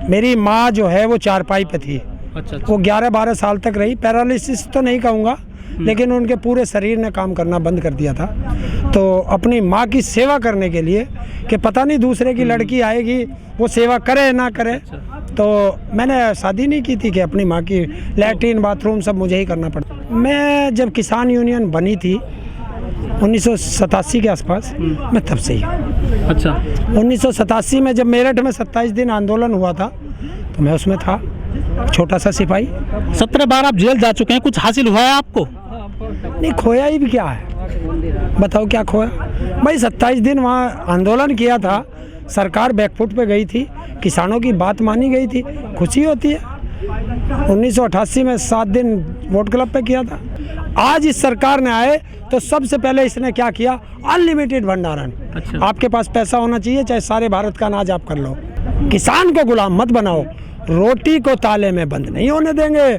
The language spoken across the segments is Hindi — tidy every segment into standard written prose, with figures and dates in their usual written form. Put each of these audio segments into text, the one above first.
मेरी माँ जो है वो चारपाई पे थी। अच्छा। वो 11-12 साल तक रही। पैरालिसिस तो नहीं कहूँगा, लेकिन उनके पूरे शरीर ने काम करना बंद कर दिया था। तो अपनी माँ की सेवा करने के लिए कि पता नहीं दूसरे की लड़की आएगी वो सेवा करे ना करे, तो मैंने शादी नहीं की थी कि अपनी माँ की लैट्रीन बाथरूम सब मुझे ही करना पड़ा। मैं जब किसान यूनियन बनी थी 1987 के आसपास, मैं तब से ही हूँ। अच्छा। 1987 में जब मेरठ में 27 दिन आंदोलन हुआ था तो मैं उसमें था, छोटा सा सिपाही। 17 बार आप जेल जा चुके हैं, कुछ हासिल हुआ है आपको? नहीं, खोया ही भी क्या है, बताओ क्या खोया भाई। 27 दिन वहाँ आंदोलन किया था, सरकार बैकफुट पे गई थी, किसानों की बात मानी गई थी, खुशी होती है। 1988 में 7 दिन वोट क्लब पे किया था। आज इस सरकार ने आए तो सबसे पहले इसने क्या किया, अनलिमिटेड भंडारण। अच्छा। आपके पास पैसा होना चाहिए, चाहे सारे भारत का अनाज आप कर लो। किसान को गुलाम मत बनाओ, रोटी को ताले में बंद नहीं होने देंगे।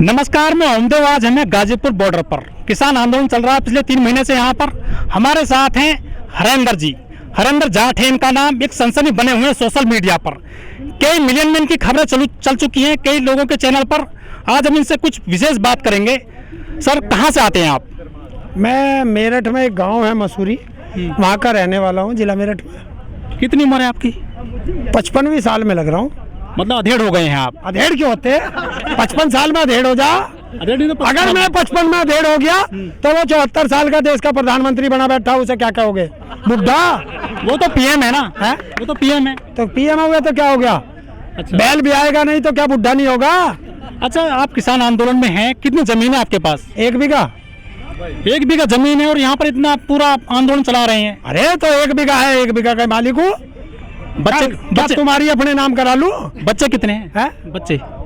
नमस्कार, मैं अहमदेव। आज हमें गाजीपुर बॉर्डर पर किसान आंदोलन चल रहा है पिछले 3 महीने से। यहाँ पर हमारे साथ हैं हरेंद्र जी। हरेंद्र जाट है इनका नाम। एक सनसनी बने हुए हैं सोशल मीडिया पर, कई मिलियन में इनकी खबरें चल चुकी हैं कई लोगों के चैनल पर। आज हम इनसे कुछ विशेष बात करेंगे। सर, कहाँ से आते हैं आप? मैं मेरठ में एक गांव है मसूरी, वहाँ का रहने वाला हूँ, जिला मेरठ में। कितनी उम्र है आपकी? 55वीं साल में लग रहा हूँ। मतलब अधेड़ हो गए हैं आप? अधेड़ क्यों होते, 55 साल में अधेड़ हो जा। अगर मैं 55 में अधेड़ हो गया तो वो 74 साल का देश का प्रधानमंत्री बना बैठा, उसे क्या कहोगे, बुढ़ा? वो तो पीएम है ना। है? वो तो पीएम है। तो पीएम हो गया तो क्या हो गया? अच्छा। बैल भी आएगा नहीं तो क्या बुढ़ा नहीं होगा? अच्छा, आप किसान आंदोलन में हैं, कितनी जमीन है आपके पास? 1 बीघा। 1 बीघा जमीन है और यहाँ पर इतना पूरा आंदोलन चला रहे हैं। अरे तो 1 बीघा है, 1 बीघा का मालिक हूँ। बच्चे तुम्हारी अपने नाम करा लूं। बच्चे कितने हैं?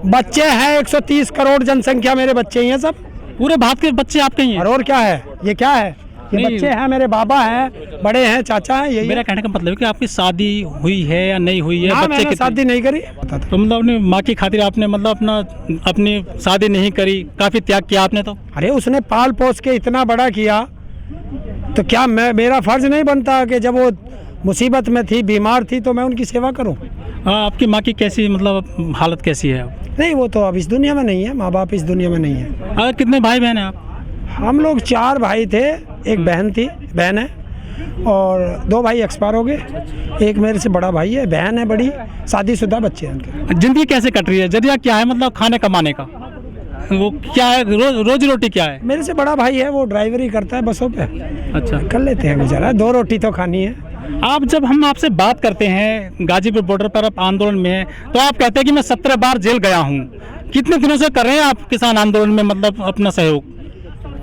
बच्चे हैं 130 करोड़ जनसंख्या, मेरे बच्चे ही हैं सब। पूरे भारत के बच्चे आपके ही हैं? और क्या है, ये क्या है, ये बच्चे हैं, मेरे बाबा हैं, बड़े हैं, चाचा हैं। यही मेरा कहने का मतलब है कि आपकी शादी हुई है या नहीं हुई है? बच्चे की शादी नहीं करी तो मतलब अपनी माँ की खातिर आपने मतलब अपनी शादी नहीं करी, काफी त्याग किया आपने तो। अरे उसने पाल पोस के इतना बड़ा किया तो क्या मेरा फर्ज नहीं बनता कि जब वो मुसीबत में थी, बीमार थी, तो मैं उनकी सेवा करूं? आपकी माँ की कैसी मतलब हालत कैसी है? नहीं, वो तो अब इस दुनिया में नहीं है, माँ बाप इस दुनिया में नहीं है। अगर कितने भाई बहन हैं आप? हम लोग 4 भाई थे, एक बहन है, और 2 भाई एक्सपायर हो गए। एक मेरे से बड़ा भाई है, बहन है बड़ी, शादीशुदा बच्चे हैं उनके। जिंदगी कैसे कट रही है? जरिया क्या है मतलब खाने कमाने का? वो क्या है, रोजी रोटी क्या है? मेरे से बड़ा भाई है, वो ड्राइवरी करता है बसों पे। अच्छा, कर लेते हैं गुजारा, 2 रोटी तो खानी है। आप जब हम आपसे बात करते हैं गाजीपुर बॉर्डर पर आप आंदोलन में हैं, तो आप कहते हैं कि मैं 17 बार जेल गया हूँ। कितने दिनों से कर रहे हैं आप किसान आंदोलन में मतलब अपना सहयोग?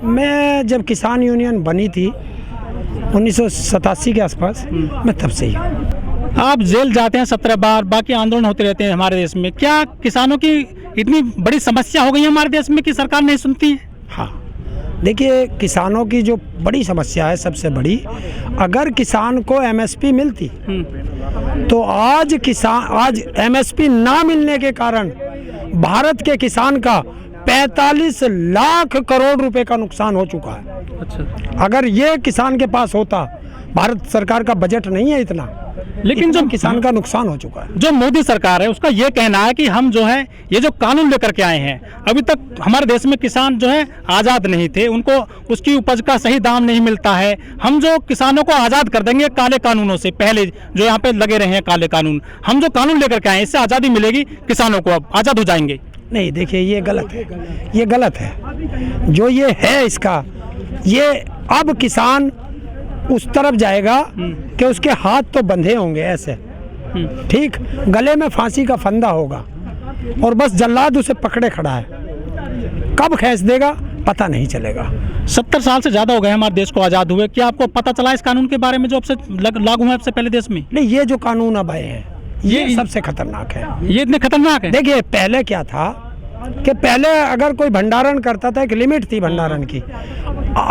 मैं जब किसान यूनियन बनी थी 1987 के आसपास, मैं तब से ही हूँ। आप जेल जाते हैं 17 बार, बाकी आंदोलन होते रहते हैं हमारे देश में। क्या किसानों की इतनी बड़ी समस्या हो गई है हमारे देश में कि सरकार नहीं सुनती है? हाँ, देखिए, किसानों की जो बड़ी समस्या है सबसे बड़ी, अगर किसान को एमएसपी मिलती तो आज एमएसपी ना मिलने के कारण भारत के किसान का 45 लाख करोड़ रुपए का नुकसान हो चुका है। अच्छा। अगर ये किसान के पास होता, भारत सरकार का बजट नहीं है इतना, लेकिन जो किसान का नुकसान हो चुका है। जो मोदी सरकार है उसका ये कहना है कि हम जो है ये जो कानून लेकर के आए हैं, अभी तक हमारे देश में किसान जो है आज़ाद नहीं थे, उनको उसकी उपज का सही दाम नहीं मिलता है। हम जो किसानों को आज़ाद कर देंगे काले कानूनों से, पहले जो यहाँ पे लगे रहे हैं काले कानून, हम जो कानून लेकर के आए इससे आज़ादी मिलेगी किसानों को, अब आज़ाद हो जाएंगे। नहीं, देखिए, ये गलत है, ये गलत है जो ये है इसका। ये अब किसान उस तरफ जाएगा कि उसके हाथ तो बंधे होंगे ऐसे, ठीक, गले में फांसी का फंदा होगा और बस जल्लाद उसे पकड़े खड़ा है। कब खींच देगा पता नहीं चलेगा। 70 साल से ज़्यादा हो गए हमारे देश को आज़ाद हुए। क्या आपको पता चला इस कानून के बारे में जो अब से लागू है अब से पहले देश में? नहीं, ये जो कानून अब आए हैं ये सबसे खतरनाक है। ये इतने खतरनाक है? देखिए, पहले क्या था कि पहले अगर कोई भंडारण करता था, एक लिमिट थी भंडारण की,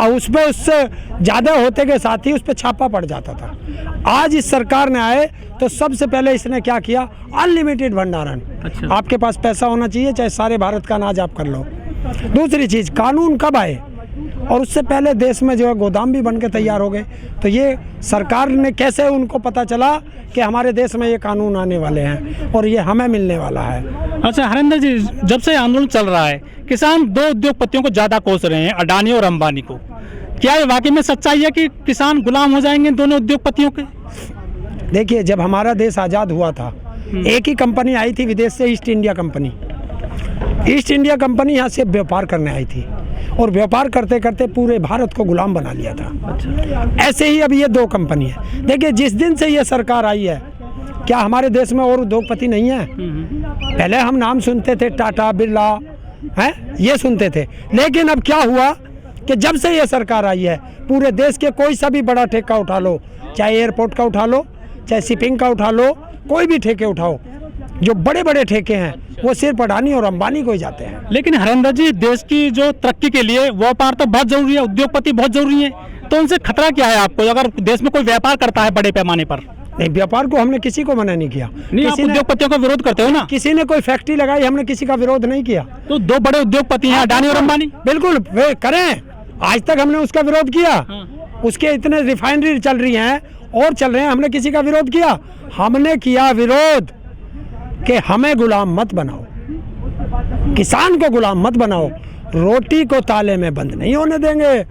उसमें उससे ज़्यादा होते के साथ ही उस पर छापा पड़ जाता था। आज इस सरकार ने आए तो सबसे पहले इसने क्या किया, अनलिमिटेड भंडारण। अच्छा। आपके पास पैसा होना चाहिए, चाहे सारे भारत का अनाज आप कर लो। दूसरी चीज़, कानून कब आए, और उससे पहले देश में जो है गोदाम भी बन के तैयार हो गए। तो ये सरकार ने कैसे उनको पता चला कि हमारे देश में ये कानून आने वाले हैं और ये हमें मिलने वाला है। अच्छा हरेंद्र जी, जब से आंदोलन चल रहा है किसान दो उद्योगपतियों को ज़्यादा कोस रहे हैं, अडानी और अंबानी को। क्या ये वाकई में सच्चाई है कि किसान गुलाम हो जाएंगे दोनों उद्योगपतियों के? देखिए, जब हमारा देश आज़ाद हुआ था एक ही कंपनी आई थी विदेश से, east India company. East India company यहाँ से व्यापार करने आई थी और व्यापार करते करते पूरे भारत को गुलाम बना लिया था। अच्छा। ऐसे ही अब ये दो कंपनी है। देखिए, जिस दिन से ये सरकार आई है, क्या हमारे देश में और उद्योगपति नहीं है? पहले हम नाम सुनते थे, टाटा, बिरला, हैं, ये सुनते थे। लेकिन अब क्या हुआ कि जब से ये सरकार आई है, पूरे देश के कोई सा भी बड़ा ठेका उठा लो, चाहे एयरपोर्ट का उठा लो, चाहे शिपिंग का उठा लो, कोई भी ठेके उठाओ, जो बड़े बड़े ठेके हैं वो सिर्फ अडानी और अंबानी को ही जाते हैं। लेकिन हरेंद्र जी, देश की जो तरक्की के लिए व्यापार तो बहुत जरूरी है, उद्योगपति बहुत जरूरी है, तो उनसे खतरा क्या है आपको अगर देश में कोई व्यापार करता है बड़े पैमाने पर? नहीं, व्यापार को हमने किसी को मना नहीं किया। नहीं, आप उद्योगपतियों का विरोध करते हो ना? किसी ने कोई फैक्ट्री लगाई, हमने किसी का विरोध नहीं किया। तो दो बड़े उद्योगपति हैं, अडानी और अंबानी। बिल्कुल, वे करें, आज तक हमने उसका विरोध किया। उसके इतने रिफाइनरी चल रही हैं और चल रहे हैं, हमने किसी का विरोध किया? हमने किया विरोध कि हमें गुलाम मत बनाओ, किसान को गुलाम मत बनाओ, रोटी को ताले में बंद नहीं होने देंगे।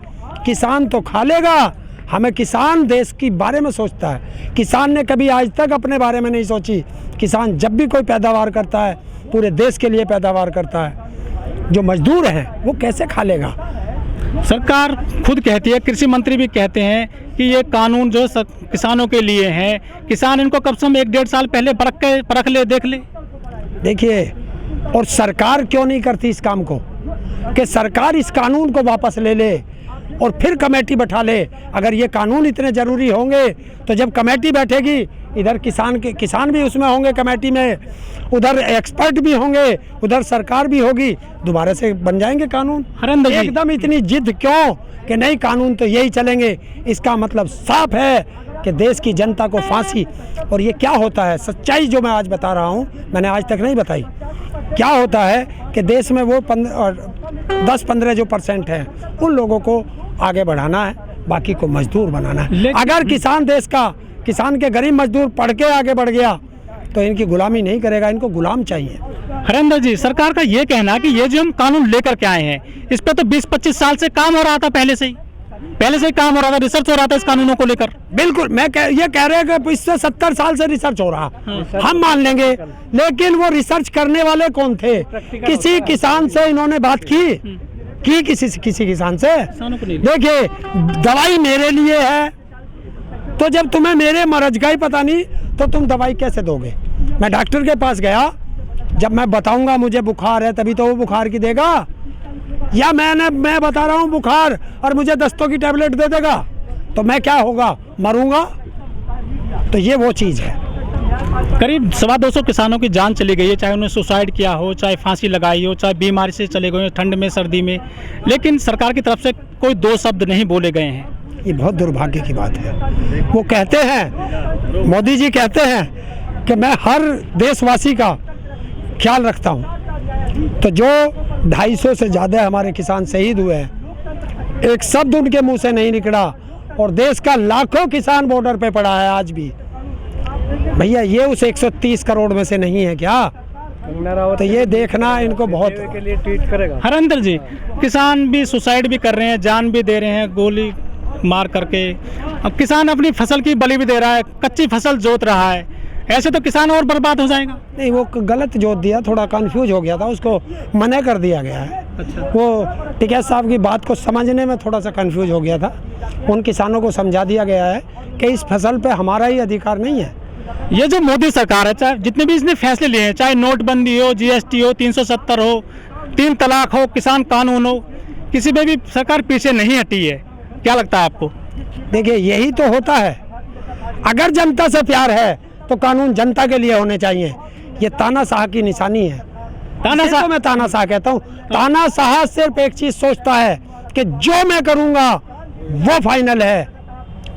किसान तो खा लेगा, हमें किसान देश के बारे में सोचता है। किसान ने कभी आज तक अपने बारे में नहीं सोची। किसान जब भी कोई पैदावार करता है पूरे देश के लिए पैदावार करता है। जो मजदूर हैं वो कैसे खा लेगा? सरकार खुद कहती है, कृषि मंत्री भी कहते हैं कि ये कानून जो किसानों के लिए है, किसान इनको कम से कम 1-1.5 साल पहले परख ले, देख ले। देखिए, और सरकार क्यों नहीं करती इस काम को कि सरकार इस कानून को वापस ले ले और फिर कमेटी बैठा ले। अगर ये कानून इतने ज़रूरी होंगे तो जब कमेटी बैठेगी, इधर किसान भी उसमें होंगे कमेटी में, उधर एक्सपर्ट भी होंगे, उधर सरकार भी होगी, दोबारा से बन जाएंगे कानून। एकदम इतनी जिद क्यों कि नहीं कानून तो यही चलेंगे? इसका मतलब साफ है कि देश की जनता को फांसी। और ये क्या होता है, सच्चाई जो मैं आज बता रहा हूँ, मैंने आज तक नहीं बताई। क्या होता है कि देश में वो 10-15 जो % हैं उन लोगों को आगे बढ़ाना है, बाकी को मजदूर बनाना है। अगर किसान के गरीब मजदूर पढ़ के आगे बढ़ गया तो इनकी गुलामी नहीं करेगा, इनको गुलाम चाहिए। हरेंद्र जी, सरकार का ये कहना है कि ये जो हम कानून लेकर के आए हैं इस पे तो 20-25 साल से काम हो रहा था, पहले से ही काम हो रहा था, रिसर्च हो रहा था इस कानूनों को लेकर। बिल्कुल, ये कह रहे हैं कि इससे 70 साल से रिसर्च हो रहा, हम मान लेंगे। लेकिन वो रिसर्च करने वाले कौन थे? किसी किसान से इन्होंने बात की किसी किसान से? देखिए, दवाई मेरे लिए है, तो जब तुम्हें मेरे मर्ज का ही पता नहीं तो तुम दवाई कैसे दोगे? मैं डॉक्टर के पास गया, जब मैं बताऊंगा मुझे बुखार है तभी तो वो बुखार की देगा, या मैं बता रहा हूँ बुखार और मुझे दस्तों की टैबलेट दे देगा, तो मैं क्या होगा, मरूंगा? तो ये वो चीज़ है। करीब 250 किसानों की जान चली गई है, चाहे उन्होंने सुसाइड किया हो, चाहे फांसी लगाई हो, चाहे बीमारी से चले गए ठंड में सर्दी में, लेकिन सरकार की तरफ से कोई 2 शब्द नहीं बोले गए हैं। ये बहुत दुर्भाग्य की बात है। वो कहते हैं, मोदी जी कहते हैं कि मैं हर देशवासी का ख्याल रखता हूँ, तो जो 250 से ज़्यादा हमारे किसान शहीद हुए हैं, एक शब्द उनके मुंह से नहीं निकला, और देश का लाखों किसान बॉर्डर पे पड़ा है आज भी। भैया, ये उस 130 करोड़ में से नहीं है क्या? तो ये देखना इनको बहुत के लिए ट्वीट करेगा। हरेंद्र जी, किसान भी सुसाइड भी कर रहे हैं, जान भी दे रहे हैं गोली मार करके। अब किसान अपनी फसल की बलि भी दे रहा है, कच्ची फसल जोत रहा है, ऐसे तो किसान और बर्बाद हो जाएगा। नहीं, वो गलत जोत दिया, थोड़ा कंफ्यूज हो गया था, उसको मना कर दिया गया है। अच्छा। वो टिकैत साहब की बात को समझने में थोड़ा सा कंफ्यूज हो गया था। उन किसानों को समझा दिया गया है कि इस फसल पे हमारा ही अधिकार नहीं है। ये जो मोदी सरकार है, चाहे जितने भी इसने फैसले लिए हैं, चाहे नोटबंदी हो, GST हो, 370 हो, 3 तलाक हो, किसान कानून हो, किसी में भी सरकार पीछे नहीं हटी है। क्या लगता है आपको? देखिए, यही तो होता है। अगर जनता से प्यार है तो कानून जनता के लिए होने चाहिए। ये तानाशाह की निशानी है। तानाशाह, मैं तानाशाह कहता हूँ। तानाशाह सिर्फ एक चीज सोचता है कि जो मैं करूँगा वो फाइनल है,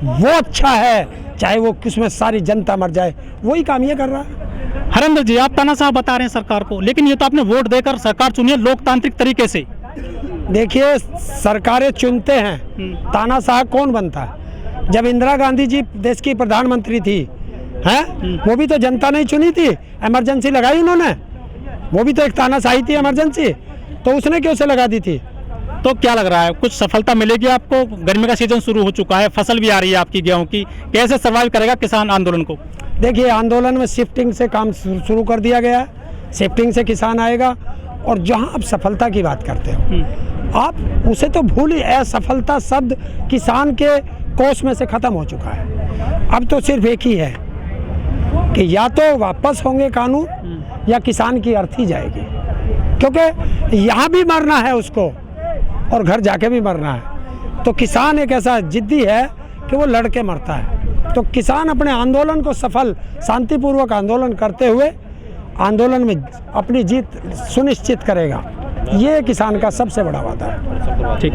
वो अच्छा है, चाहे वो किसमें सारी जनता मर जाए, वही काम ये कर रहा है। हरेंद्र जी, आप तानाशाह बता रहे हैं सरकार को, लेकिन ये तो आपने वोट देकर सरकार चुनी है लोकतांत्रिक तरीके से। देखिए, सरकारें चुनते हैं, तानाशाह कौन बनता है? जब इंदिरा गांधी जी देश की प्रधानमंत्री थी, हैं, वो भी तो जनता ने चुनी थी, इमरजेंसी लगाई उन्होंने, वो भी तो एक तानाशाही थी इमरजेंसी, तो उसने क्यों से लगा दी थी? तो क्या लग रहा है, कुछ सफलता मिलेगी आपको? गर्मी का सीजन शुरू हो चुका है, फसल भी आ रही है आपकी गेहूं की, कैसे सर्वाइव करेगा किसान आंदोलन को? देखिए, आंदोलन में शिफ्टिंग से काम शुरू कर दिया गया है, शिफ्टिंग से किसान आएगा। और जहां आप सफलता की बात करते हो, आप उसे तो भूल ही, असफलता शब्द किसान के कोष में से खत्म हो चुका है। अब तो सिर्फ एक ही है कि या तो वापस होंगे कानून या किसान की अर्थी जाएगी, क्योंकि यहाँ भी मरना है उसको और घर जाके भी मरना है। तो किसान एक ऐसा जिद्दी है कि वो लड़के मरता है। तो किसान अपने आंदोलन को सफल, शांतिपूर्वक आंदोलन करते हुए आंदोलन में अपनी जीत सुनिश्चित करेगा। ये किसान का सबसे बड़ा वादा है। ठीक।